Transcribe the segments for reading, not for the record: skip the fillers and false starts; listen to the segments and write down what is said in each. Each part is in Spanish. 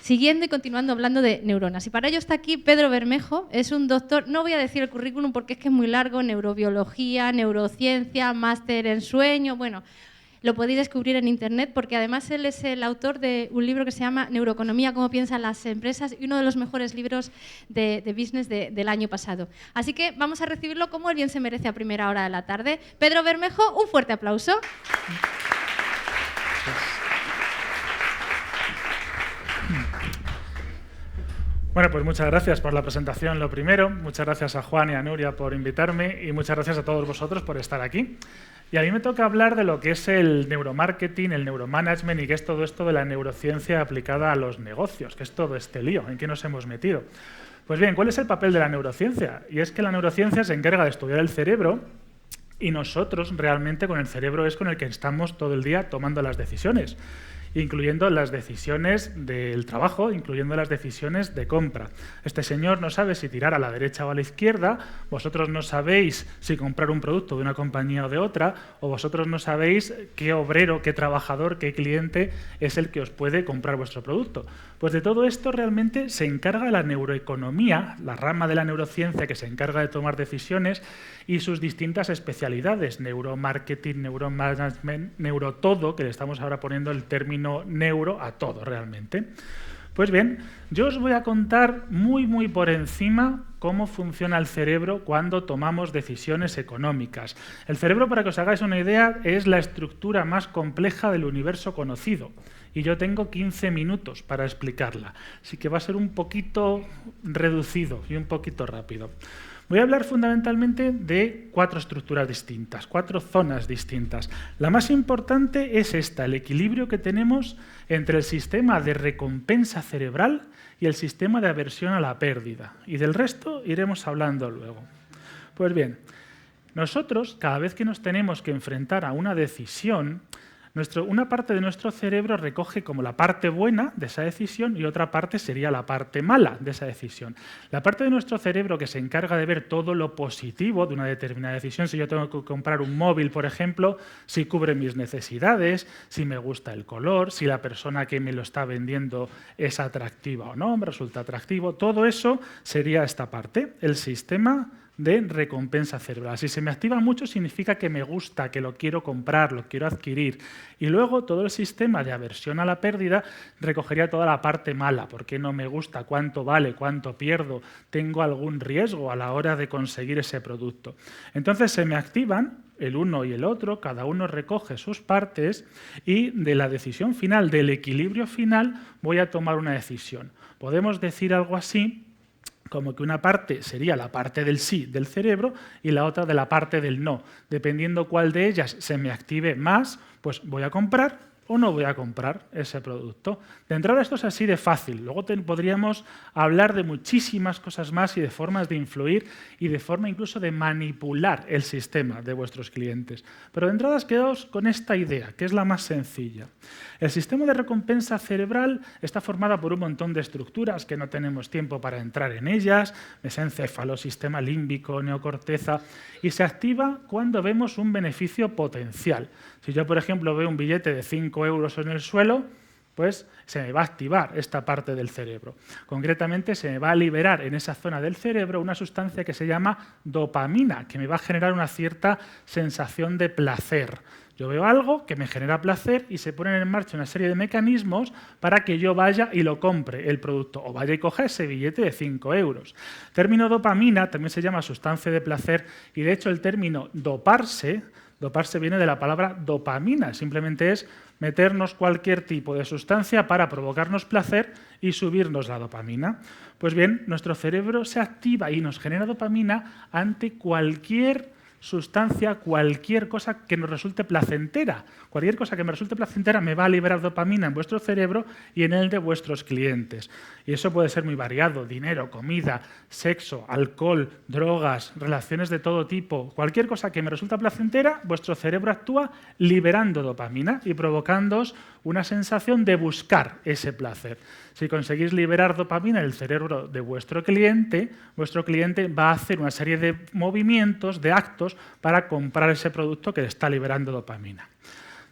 siguiendo y continuando hablando de neuronas. Y para ello está aquí Pedro Bermejo, es un doctor, no voy a decir el currículum porque es que es muy largo, neurobiología, neurociencia, máster en sueño, bueno, lo podéis descubrir en internet porque además él es el autor de un libro que se llama Neuroeconomía, cómo piensan las empresas, y uno de los mejores libros de business del año pasado. Así que vamos a recibirlo como él bien se merece a primera hora de la tarde. Pedro Bermejo, un fuerte aplauso. Bueno, pues muchas gracias por la presentación, lo primero. Muchas gracias a Juan y a Nuria por invitarme y muchas gracias a todos vosotros por estar aquí. Y a mí me toca hablar de lo que es el neuromarketing, el neuromanagement y qué es todo esto de la neurociencia aplicada a los negocios, qué es todo este lío, en qué nos hemos metido. Pues bien, ¿cuál es el papel de la neurociencia? Y es que la neurociencia se encarga de estudiar el cerebro y nosotros realmente con el cerebro es con el que estamos todo el día tomando las decisiones, incluyendo las decisiones del trabajo, incluyendo las decisiones de compra. Este señor no sabe si tirar a la derecha o a la izquierda, vosotros no sabéis si comprar un producto de una compañía o de otra, o vosotros no sabéis qué obrero, qué trabajador, qué cliente es el que os puede comprar vuestro producto. Pues de todo esto realmente se encarga la neuroeconomía, la rama de la neurociencia que se encarga de tomar decisiones y sus distintas especialidades, neuromarketing, neuromanagement, neurotodo, que le estamos ahora poniendo el término neuro a todo realmente. Pues bien, yo os voy a contar muy por encima cómo funciona el cerebro cuando tomamos decisiones económicas. El cerebro, para que os hagáis una idea, es la estructura más compleja del universo conocido. Y yo tengo 15 minutos para explicarla. Así que va a ser un poquito reducido y un poquito rápido. Voy a hablar fundamentalmente de 4 estructuras distintas, 4 zonas distintas. La más importante es esta, el equilibrio que tenemos entre el sistema de recompensa cerebral y el sistema de aversión a la pérdida. Y del resto iremos hablando luego. Pues bien, nosotros, cada vez que nos tenemos que enfrentar a una decisión, una parte de nuestro cerebro recoge como la parte buena de esa decisión y otra parte sería la parte mala de esa decisión. La parte de nuestro cerebro que se encarga de ver todo lo positivo de una determinada decisión, si yo tengo que comprar un móvil, por ejemplo, si cubre mis necesidades, si me gusta el color, si la persona que me lo está vendiendo es atractiva o no, me resulta atractivo, todo eso sería esta parte, el sistema de recompensa cerebral. Si se me activa mucho significa que me gusta, que lo quiero comprar, lo quiero adquirir. Y luego todo el sistema de aversión a la pérdida recogería toda la parte mala. ¿Por qué no me gusta? ¿Cuánto vale? ¿Cuánto pierdo? ¿Tengo algún riesgo a la hora de conseguir ese producto? Entonces se me activan el uno y el otro, cada uno recoge sus partes y de la decisión final, del equilibrio final, voy a tomar una decisión. Podemos decir algo así como que una parte sería la parte del sí del cerebro y la otra de la parte del no. Dependiendo cuál de ellas se me active más, pues voy a comprar o no voy a comprar ese producto. De entrada esto es así de fácil. Luego podríamos hablar de muchísimas cosas más y de formas de influir y de forma incluso de manipular el sistema de vuestros clientes. Pero de entrada quedaos con esta idea, que es la más sencilla. El sistema de recompensa cerebral está formado por un montón de estructuras que no tenemos tiempo para entrar en ellas, mesencéfalo, sistema límbico, neocorteza, y se activa cuando vemos un beneficio potencial. Si yo, por ejemplo, veo un billete de 5 euros en el suelo, pues se me va a activar esta parte del cerebro. Concretamente, se me va a liberar en esa zona del cerebro una sustancia que se llama dopamina, que me va a generar una cierta sensación de placer. Yo veo algo que me genera placer y se ponen en marcha una serie de mecanismos para que yo vaya y lo compre el producto o vaya y coja ese billete de 5 euros. El término dopamina también se llama sustancia de placer y de hecho el término doparse viene de la palabra dopamina, simplemente es meternos cualquier tipo de sustancia para provocarnos placer y subirnos la dopamina. Pues bien, nuestro cerebro se activa y nos genera dopamina ante cualquier sustancia, cualquier cosa que nos resulte placentera. Cualquier cosa que me resulte placentera me va a liberar dopamina en vuestro cerebro y en el de vuestros clientes. Y eso puede ser muy variado: dinero, comida, sexo, alcohol, drogas, relaciones de todo tipo. Cualquier cosa que me resulta placentera, vuestro cerebro actúa liberando dopamina y provocándoos una sensación de buscar ese placer. Si conseguís liberar dopamina en el cerebro de vuestro cliente va a hacer una serie de movimientos, de actos, para comprar ese producto que le está liberando dopamina.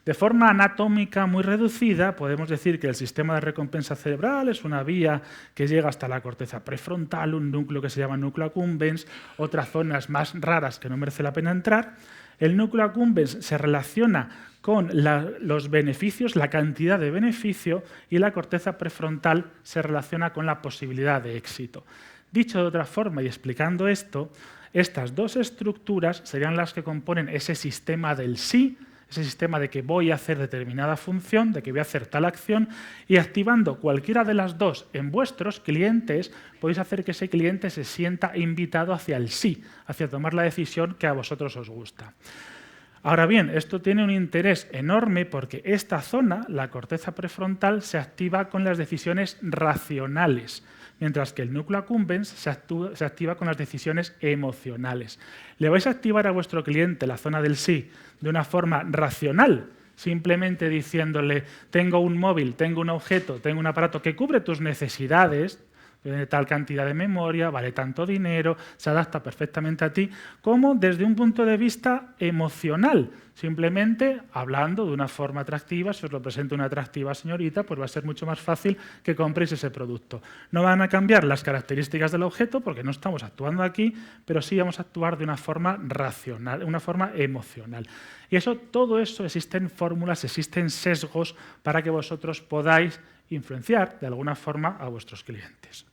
De forma anatómica muy reducida, podemos decir que el sistema de recompensa cerebral es una vía que llega hasta la corteza prefrontal, un núcleo que se llama núcleo accumbens, otras zonas más raras que no merece la pena entrar. El núcleo accumbens se relaciona con los beneficios, la cantidad de beneficio, y la corteza prefrontal se relaciona con la posibilidad de éxito. Dicho de otra forma y explicando esto, estas dos estructuras serían las que componen ese sistema del sí, ese sistema de que voy a hacer determinada función, de que voy a hacer tal acción, y activando cualquiera de las dos en vuestros clientes, podéis hacer que ese cliente se sienta invitado hacia el sí, hacia tomar la decisión que a vosotros os gusta. Ahora bien, esto tiene un interés enorme porque esta zona, la corteza prefrontal, se activa con las decisiones racionales, mientras que el núcleo accumbens se activa con las decisiones emocionales. Le vais a activar a vuestro cliente la zona del sí de una forma racional, simplemente diciéndole tengo un móvil, tengo un objeto, tengo un aparato que cubre tus necesidades, tal cantidad de memoria, vale tanto dinero, se adapta perfectamente a ti, como desde un punto de vista emocional, simplemente hablando de una forma atractiva. Si os lo presenta una atractiva señorita, pues va a ser mucho más fácil que compréis ese producto. No van a cambiar las características del objeto porque no estamos actuando aquí, pero sí vamos a actuar de una forma racional, una forma emocional. Y todo eso, existen fórmulas, existen sesgos para que vosotros podáis influenciar de alguna forma a vuestros clientes.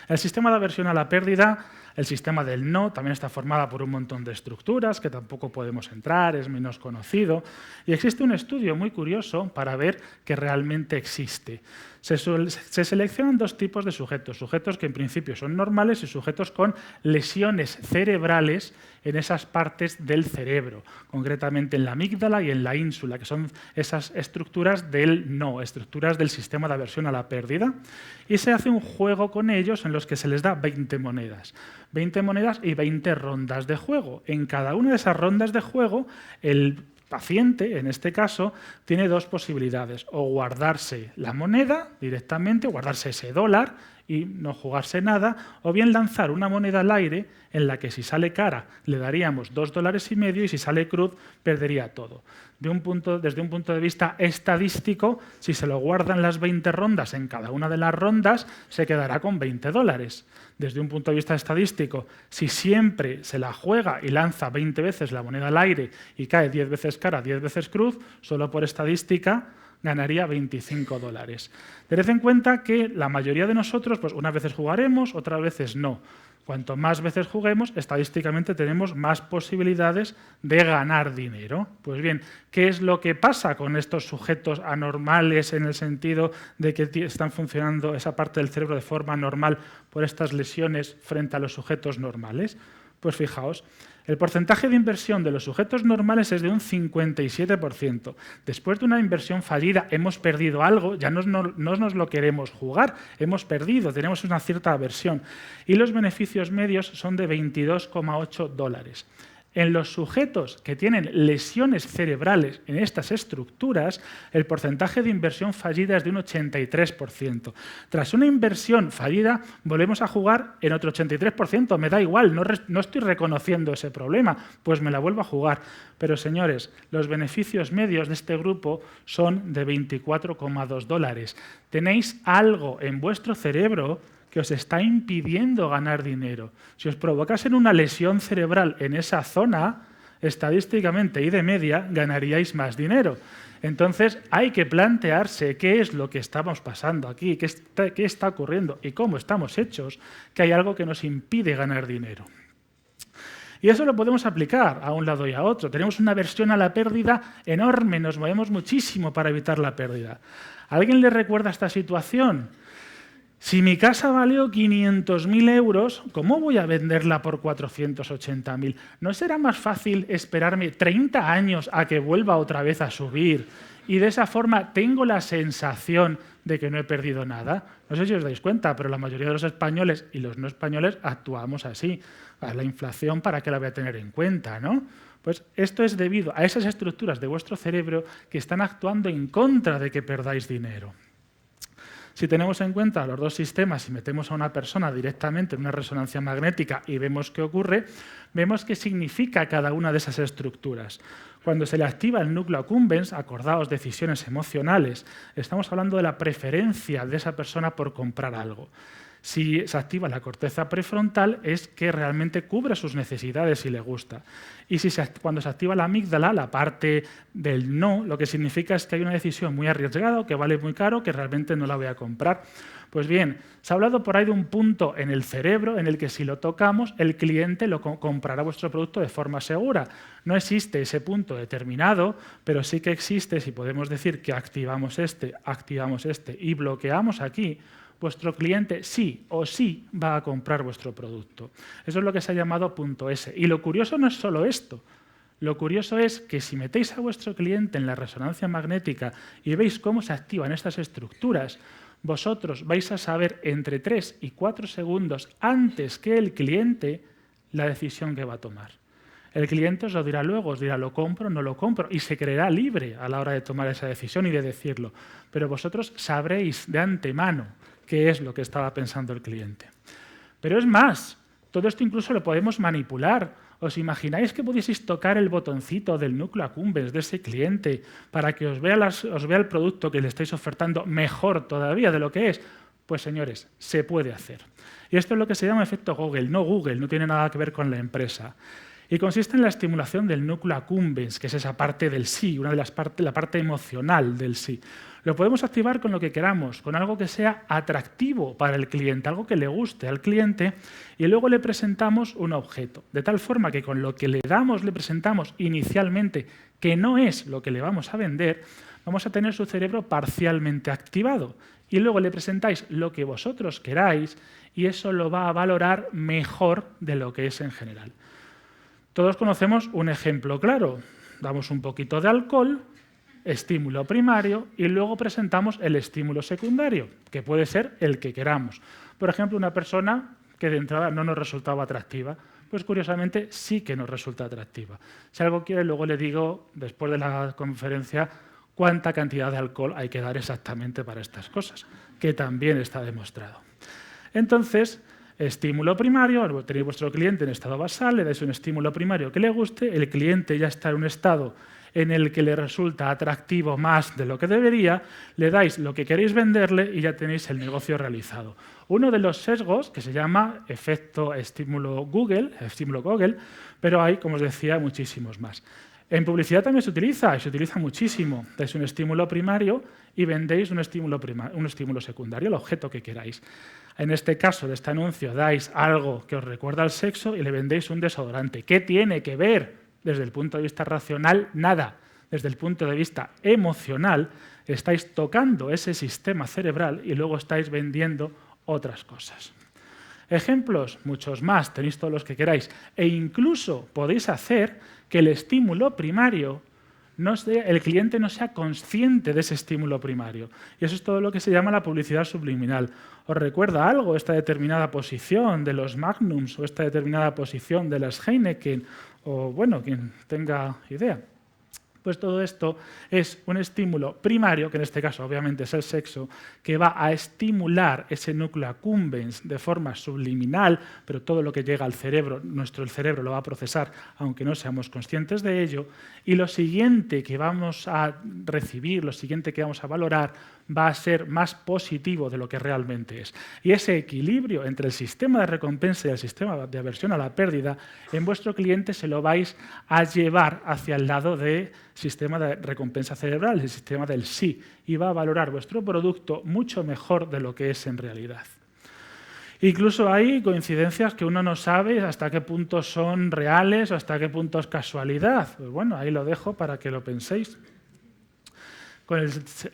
El sistema de aversión a la pérdida, el sistema del no, también está formado por un montón de estructuras que tampoco podemos entrar, es menos conocido. Y existe un estudio muy curioso para ver que realmente existe. Se seleccionan dos tipos de sujetos que en principio son normales y sujetos con lesiones cerebrales en esas partes del cerebro, concretamente en la amígdala y en la ínsula, que son esas estructuras del no, estructuras del sistema de aversión a la pérdida. Y se hace un juego con ellos en los que se les da 20 monedas. 20 monedas y 20 rondas de juego. En cada una de esas rondas de juego, el paciente, en este caso, tiene dos posibilidades: o guardarse la moneda directamente, o guardarse ese dólar y no jugarse nada, o bien lanzar una moneda al aire en la que si sale cara le daríamos $2,50 y si sale cruz perdería todo. Desde un punto de vista estadístico, si se lo guardan las 20 rondas en cada una de las rondas, se quedará con $20. Desde un punto de vista estadístico, si siempre se la juega y lanza 20 veces la moneda al aire y cae 10 veces cara, 10 veces cruz, solo por estadística ganaría $25. Tened en cuenta que la mayoría de nosotros, pues unas veces jugaremos, otras veces no. Cuanto más veces juguemos, estadísticamente tenemos más posibilidades de ganar dinero. Pues bien, ¿qué es lo que pasa con estos sujetos anormales en el sentido de que están funcionando esa parte del cerebro de forma anormal por estas lesiones frente a los sujetos normales? Pues fijaos, el porcentaje de inversión de los sujetos normales es de un 57%. Después de una inversión fallida hemos perdido algo, ya no nos lo queremos jugar, hemos perdido, tenemos una cierta aversión. Y los beneficios medios son de $22,8. En los sujetos que tienen lesiones cerebrales en estas estructuras, el porcentaje de inversión fallida es de un 83%. Tras una inversión fallida, volvemos a jugar en otro 83%. Me da igual, no estoy reconociendo ese problema, pues me la vuelvo a jugar. Pero, señores, los beneficios medios de este grupo son de $24,2. Tenéis algo en vuestro cerebro que os está impidiendo ganar dinero. Si os provocasen una lesión cerebral en esa zona, estadísticamente y de media, ganaríais más dinero. Entonces, hay que plantearse qué es lo que estamos pasando aquí, qué está ocurriendo y cómo estamos hechos, que hay algo que nos impide ganar dinero. Y eso lo podemos aplicar a un lado y a otro. Tenemos una aversión a la pérdida enorme, nos movemos muchísimo para evitar la pérdida. ¿A alguien le recuerda esta situación? Si mi casa valió 500.000 euros, ¿cómo voy a venderla por 480.000? ¿No será más fácil esperarme 30 años a que vuelva otra vez a subir? Y de esa forma tengo la sensación de que no he perdido nada. No sé si os dais cuenta, pero la mayoría de los españoles y los no españoles actuamos así. A la inflación, ¿para qué la voy a tener en cuenta, no? Pues esto es debido a esas estructuras de vuestro cerebro que están actuando en contra de que perdáis dinero. Si tenemos en cuenta los dos sistemas y metemos a una persona directamente en una resonancia magnética y vemos qué ocurre, vemos qué significa cada una de esas estructuras. Cuando se le activa el núcleo accumbens, acordaos decisiones emocionales, estamos hablando de la preferencia de esa persona por comprar algo. Si se activa la corteza prefrontal es que realmente cubre sus necesidades y le gusta. Y cuando se activa la amígdala, la parte del no, lo que significa es que hay una decisión muy arriesgada, que vale muy caro, que realmente no la voy a comprar. Pues bien, se ha hablado por ahí de un punto en el cerebro en el que si lo tocamos, el cliente lo comprará vuestro producto de forma segura. No existe ese punto determinado, pero sí que existe, si podemos decir que activamos este y bloqueamos aquí, vuestro cliente sí o sí va a comprar vuestro producto. Eso es lo que se ha llamado punto S. Y lo curioso no es solo esto. Lo curioso es que si metéis a vuestro cliente en la resonancia magnética y veis cómo se activan estas estructuras, vosotros vais a saber entre 3 y 4 segundos antes que el cliente la decisión que va a tomar. El cliente os lo dirá luego, os dirá lo compro o no lo compro y se creerá libre a la hora de tomar esa decisión y de decirlo. Pero vosotros sabréis de antemano qué es lo que estaba pensando el cliente. Pero es más, todo esto incluso lo podemos manipular. ¿Os imagináis que pudieseis tocar el botoncito del núcleo accumbens de ese cliente para que os vea el producto que le estáis ofertando mejor todavía de lo que es? Pues señores, se puede hacer. Y esto es lo que se llama efecto Google, no tiene nada que ver con la empresa. Y consiste en la estimulación del núcleo accumbens, que es esa parte del sí, una de las partes, la parte emocional del sí. Lo podemos activar con lo que queramos, con algo que sea atractivo para el cliente, algo que le guste al cliente, y luego le presentamos un objeto, de tal forma que con lo que le presentamos inicialmente, que no es lo que le vamos a vender, vamos a tener su cerebro parcialmente activado. Y luego le presentáis lo que vosotros queráis y eso lo va a valorar mejor de lo que es en general. Todos conocemos un ejemplo claro. Damos un poquito de alcohol, estímulo primario, y luego presentamos el estímulo secundario, que puede ser el que queramos. Por ejemplo, una persona que de entrada no nos resultaba atractiva, pues curiosamente sí que nos resulta atractiva. Si algo quiere, luego le digo, después de la conferencia, cuánta cantidad de alcohol hay que dar exactamente para estas cosas, que también está demostrado. Entonces, estímulo primario, tenéis vuestro cliente en estado basal, le dais un estímulo primario que le guste, el cliente ya está en un estado en el que le resulta atractivo más de lo que debería, le dais lo que queréis venderle y ya tenéis el negocio realizado. Uno de los sesgos, que se llama efecto estímulo Google, pero hay, como os decía, muchísimos más. En publicidad también se utiliza, y se utiliza muchísimo. Dais un estímulo primario y vendéis un estímulo secundario, el objeto que queráis. En este caso de este anuncio dais algo que os recuerda al sexo y le vendéis un desodorante. ¿Qué tiene que ver? Desde el punto de vista racional, nada. Desde el punto de vista emocional, estáis tocando ese sistema cerebral y luego estáis vendiendo otras cosas. Ejemplos, muchos más, tenéis todos los que queráis. E incluso podéis hacer que el estímulo primario, el cliente no sea consciente de ese estímulo primario. Y eso es todo lo que se llama la publicidad subliminal. ¿Os recuerda algo esta determinada posición de los Magnums o esta determinada posición de las Heineken? O bueno, quien tenga idea. Pues todo esto es un estímulo primario, que en este caso obviamente es el sexo, que va a estimular ese núcleo accumbens de forma subliminal, pero todo lo que llega al cerebro, el cerebro lo va a procesar, aunque no seamos conscientes de ello, y lo siguiente que vamos a recibir, lo siguiente que vamos a valorar, va a ser más positivo de lo que realmente es. Y ese equilibrio entre el sistema de recompensa y el sistema de aversión a la pérdida, en vuestro cliente se lo vais a llevar hacia el lado del sistema de recompensa cerebral, el sistema del sí, y va a valorar vuestro producto mucho mejor de lo que es en realidad. Incluso hay coincidencias que uno no sabe hasta qué punto son reales o hasta qué punto es casualidad. Pues bueno, ahí lo dejo para que lo penséis.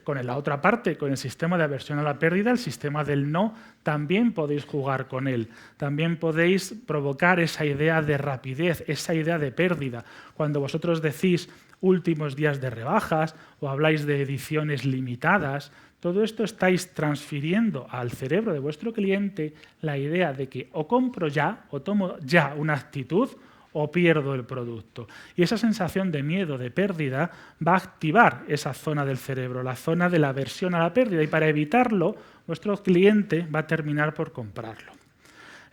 Con la otra parte, con el sistema de aversión a la pérdida, el sistema del no, también podéis jugar con él. También podéis provocar esa idea de rapidez, esa idea de pérdida. Cuando vosotros decís últimos días de rebajas o habláis de ediciones limitadas, todo esto estáis transfiriendo al cerebro de vuestro cliente la idea de que o compro ya o tomo ya una actitud o pierdo el producto. Y esa sensación de miedo, de pérdida, va a activar esa zona del cerebro, la zona de la aversión a la pérdida. Y para evitarlo, vuestro cliente va a terminar por comprarlo.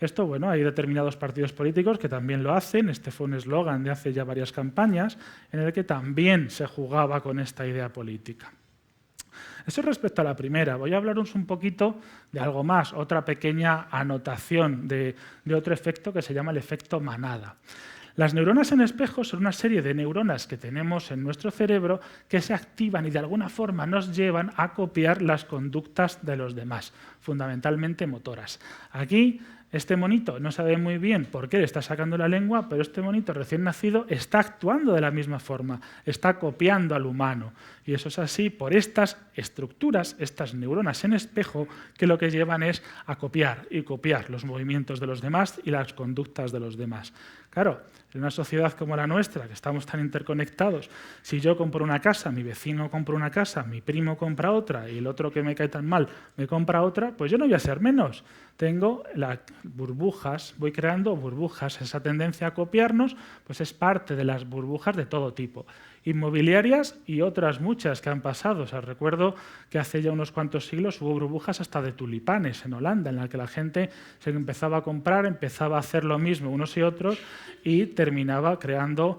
Esto, bueno, hay determinados partidos políticos que también lo hacen. Este fue un eslogan de hace ya varias campañas en el que también se jugaba con esta idea política. Eso respecto a la primera. Voy a hablaros un poquito de algo más, otra pequeña anotación de otro efecto que se llama el efecto manada. Las neuronas en espejo son una serie de neuronas que tenemos en nuestro cerebro que se activan y de alguna forma nos llevan a copiar las conductas de los demás, fundamentalmente motoras. Aquí este monito no sabe muy bien por qué le está sacando la lengua, pero este monito recién nacido está actuando de la misma forma, está copiando al humano. Y eso es así por estas estructuras, estas neuronas en espejo, que lo que llevan es a copiar y copiar los movimientos de los demás y las conductas de los demás. Claro, en una sociedad como la nuestra, que estamos tan interconectados, si yo compro una casa, mi vecino compra una casa, mi primo compra otra y el otro que me cae tan mal me compra otra, pues yo no voy a ser menos. Tengo las burbujas, voy creando burbujas. Esa tendencia a copiarnos pues es parte de las burbujas de todo tipo. Inmobiliarias y otras muchas que han pasado. O sea, recuerdo que hace ya unos cuantos siglos hubo burbujas hasta de tulipanes en Holanda, en la que la gente se empezaba a comprar, empezaba a hacer lo mismo unos y otros y terminaba creando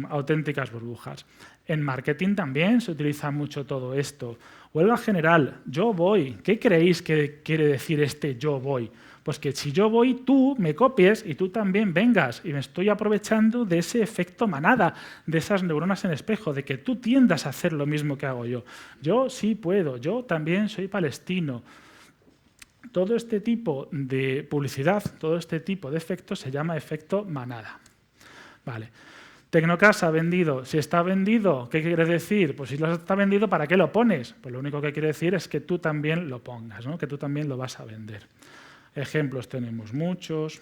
auténticas burbujas. En marketing también se utiliza mucho todo esto. Huelga general, yo voy. ¿Qué creéis que quiere decir este yo voy? Pues que si yo voy, tú me copies y tú también vengas. Y me estoy aprovechando de ese efecto manada, de esas neuronas en espejo, de que tú tiendas a hacer lo mismo que hago yo. Yo sí puedo, yo también soy palestino. Todo este tipo de publicidad, todo este tipo de efectos se llama efecto manada. Vale. Tecnocasa ha vendido. Si está vendido, ¿qué quiere decir? Pues si lo está vendido, ¿para qué lo pones? Pues lo único que quiere decir es que tú también lo pongas, ¿no? Que tú también lo vas a vender. Ejemplos tenemos muchos.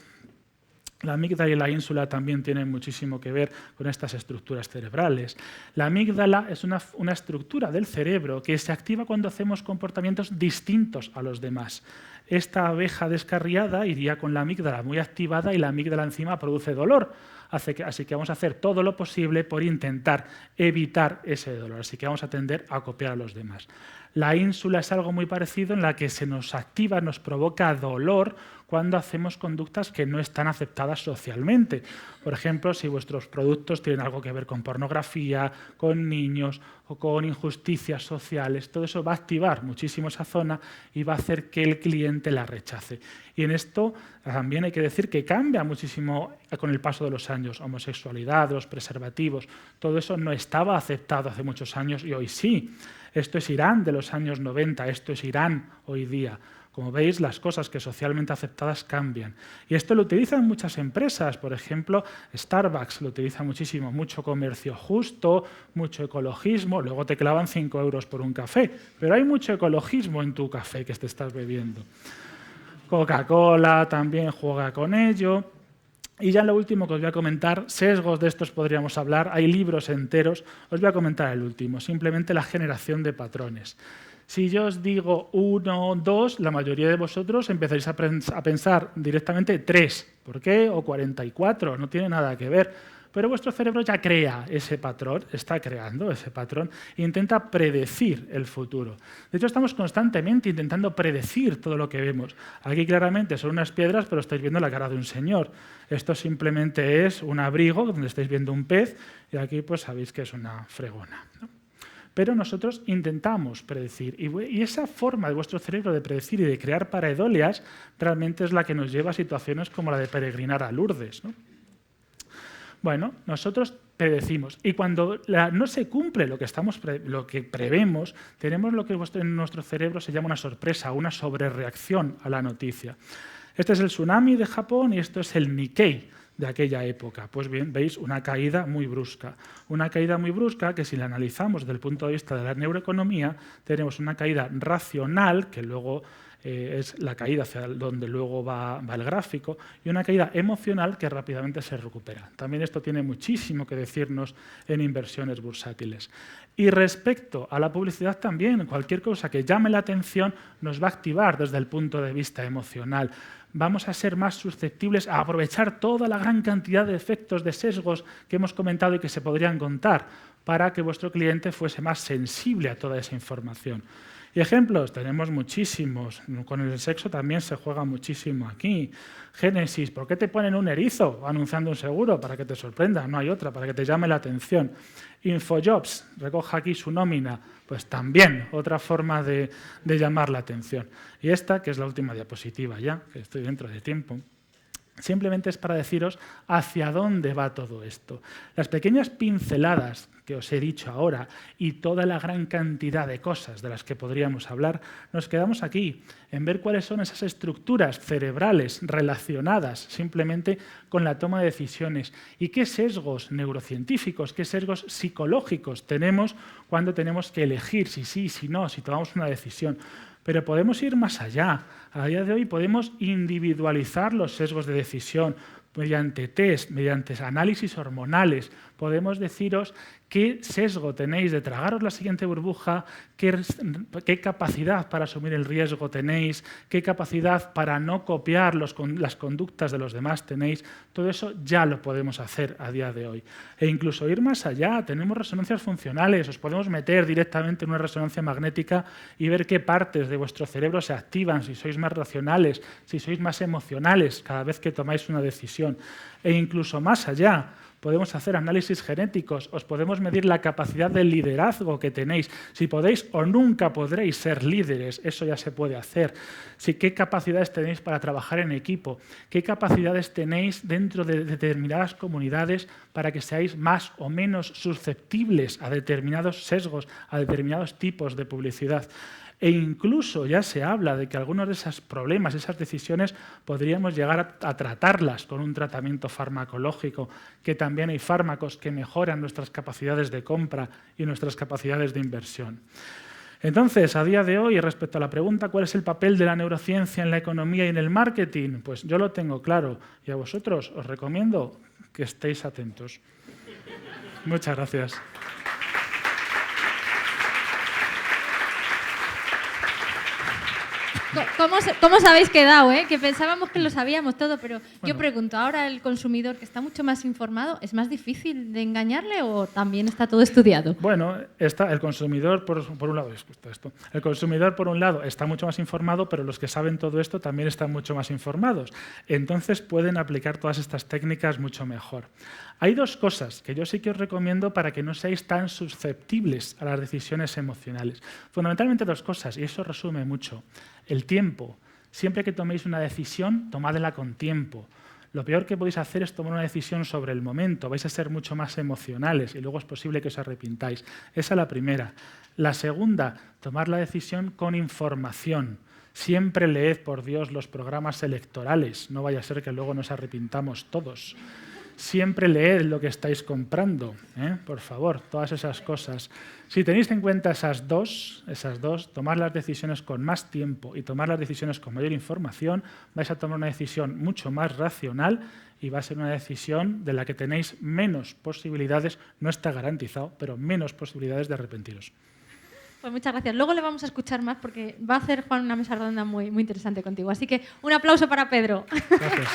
La amígdala y la ínsula también tienen muchísimo que ver con estas estructuras cerebrales. La amígdala es una estructura del cerebro que se activa cuando hacemos comportamientos distintos a los demás. Esta abeja descarriada iría con la amígdala muy activada y la amígdala encima produce dolor. Así que vamos a hacer todo lo posible por intentar evitar ese dolor. Así que vamos a tender a copiar a los demás. La ínsula es algo muy parecido en la que se nos activa, nos provoca dolor cuando hacemos conductas que no están aceptadas socialmente. Por ejemplo, si vuestros productos tienen algo que ver con pornografía, con niños o con injusticias sociales, todo eso va a activar muchísimo esa zona y va a hacer que el cliente la rechace. Y en esto también hay que decir que cambia muchísimo con el paso de los años. Homosexualidad, los preservativos, todo eso no estaba aceptado hace muchos años y hoy sí. Esto es Irán de los años 90, esto es Irán hoy día. Como veis, las cosas que socialmente aceptadas cambian. Y esto lo utilizan muchas empresas. Por ejemplo, Starbucks lo utiliza muchísimo. Mucho comercio justo, mucho ecologismo. Luego te clavan 5 euros por un café. Pero hay mucho ecologismo en tu café que te estás bebiendo. Coca-Cola también juega con ello. Y ya lo último que os voy a comentar, sesgos de estos podríamos hablar, hay libros enteros, os voy a comentar el último, simplemente la generación de patrones. Si yo os digo 1, 2, la mayoría de vosotros empezaréis a pensar directamente 3. ¿Por qué? O 44, no tiene nada que ver. Pero vuestro cerebro ya crea ese patrón, está creando ese patrón e intenta predecir el futuro. De hecho, estamos constantemente intentando predecir todo lo que vemos. Aquí claramente son unas piedras, pero estáis viendo la cara de un señor. Esto simplemente es un abrigo donde estáis viendo un pez y aquí pues sabéis que es una fregona, ¿no? Pero nosotros intentamos predecir. Y esa forma de vuestro cerebro de predecir y de crear pareidoleas realmente es la que nos lleva a situaciones como la de peregrinar a Lourdes, ¿no? Bueno, nosotros predecimos. Y cuando no se cumple lo que prevemos, tenemos lo que en nuestro cerebro se llama una sorpresa, una sobrereacción a la noticia. Este es el tsunami de Japón y esto es el Nikkei de aquella época. Pues bien, veis una caída muy brusca. Una caída muy brusca que si la analizamos desde el punto de vista de la neuroeconomía, tenemos una caída racional, que luego es la caída hacia donde luego va el gráfico, y una caída emocional que rápidamente se recupera. También esto tiene muchísimo que decirnos en inversiones bursátiles. Y respecto a la publicidad también, cualquier cosa que llame la atención nos va a activar desde el punto de vista emocional. Vamos a ser más susceptibles a aprovechar toda la gran cantidad de efectos, de sesgos que hemos comentado y que se podrían contar para que vuestro cliente fuese más sensible a toda esa información. Y ejemplos, tenemos muchísimos. Con el sexo también se juega muchísimo aquí. Génesis, ¿por qué te ponen un erizo anunciando un seguro? Para que te sorprenda, no hay otra, para que te llame la atención. Infojobs, recoja aquí su nómina, pues también otra forma de llamar la atención. Y esta, que es la última diapositiva ya, que estoy dentro de tiempo, simplemente es para deciros hacia dónde va todo esto. Las pequeñas pinceladas que os he dicho ahora y toda la gran cantidad de cosas de las que podríamos hablar, nos quedamos aquí en ver cuáles son esas estructuras cerebrales relacionadas simplemente con la toma de decisiones y qué sesgos neurocientíficos, qué sesgos psicológicos tenemos cuando tenemos que elegir si sí, si no, si tomamos una decisión. Pero podemos ir más allá. A día de hoy podemos individualizar los sesgos de decisión mediante test, mediante análisis hormonales. Podemos deciros qué sesgo tenéis de tragaros la siguiente burbuja, qué capacidad para asumir el riesgo tenéis, qué capacidad para no copiar las conductas de los demás tenéis. Todo eso ya lo podemos hacer a día de hoy. E incluso ir más allá, tenemos resonancias funcionales, os podemos meter directamente en una resonancia magnética y ver qué partes de vuestro cerebro se activan, si sois más racionales, si sois más emocionales cada vez que tomáis una decisión. E incluso más allá, podemos hacer análisis genéticos, os podemos medir la capacidad de liderazgo que tenéis, si podéis o nunca podréis ser líderes, eso ya se puede hacer. Qué capacidades tenéis para trabajar en equipo, qué capacidades tenéis dentro de determinadas comunidades para que seáis más o menos susceptibles a determinados sesgos, a determinados tipos de publicidad. E incluso ya se habla de que algunos de esos problemas, esas decisiones, podríamos llegar a tratarlas con un tratamiento farmacológico, que también hay fármacos que mejoran nuestras capacidades de compra y nuestras capacidades de inversión. Entonces, a día de hoy, respecto a la pregunta ¿cuál es el papel de la neurociencia en la economía y en el marketing? Pues yo lo tengo claro y a vosotros os recomiendo que estéis atentos. Muchas gracias. ¿Cómo os habéis quedado? Que pensábamos que lo sabíamos todo, pero bueno, yo pregunto, ahora el consumidor que está mucho más informado, ¿es más difícil de engañarle o también está todo estudiado? Bueno, el consumidor, por un lado, el consumidor por un lado está mucho más informado, pero los que saben todo esto también están mucho más informados. Entonces pueden aplicar todas estas técnicas mucho mejor. Hay dos cosas que yo sí que os recomiendo para que no seáis tan susceptibles a las decisiones emocionales. Fundamentalmente dos cosas, y eso resume mucho. El tiempo. Siempre que toméis una decisión, tomádela con tiempo. Lo peor que podéis hacer es tomar una decisión sobre el momento. Vais a ser mucho más emocionales y luego es posible que os arrepintáis. Esa es la primera. La segunda, tomar la decisión con información. Siempre leed, por Dios, los programas electorales. No vaya a ser que luego nos arrepintamos todos. Siempre leed lo que estáis comprando, por favor, todas esas cosas. Si tenéis en cuenta esas dos, tomar las decisiones con más tiempo y tomar las decisiones con mayor información, vais a tomar una decisión mucho más racional y va a ser una decisión de la que tenéis menos posibilidades, no está garantizado, pero menos posibilidades de arrepentiros. Pues muchas gracias. Luego le vamos a escuchar más porque va a hacer Juan una mesa redonda muy, muy interesante contigo. Así que un aplauso para Pedro. Gracias.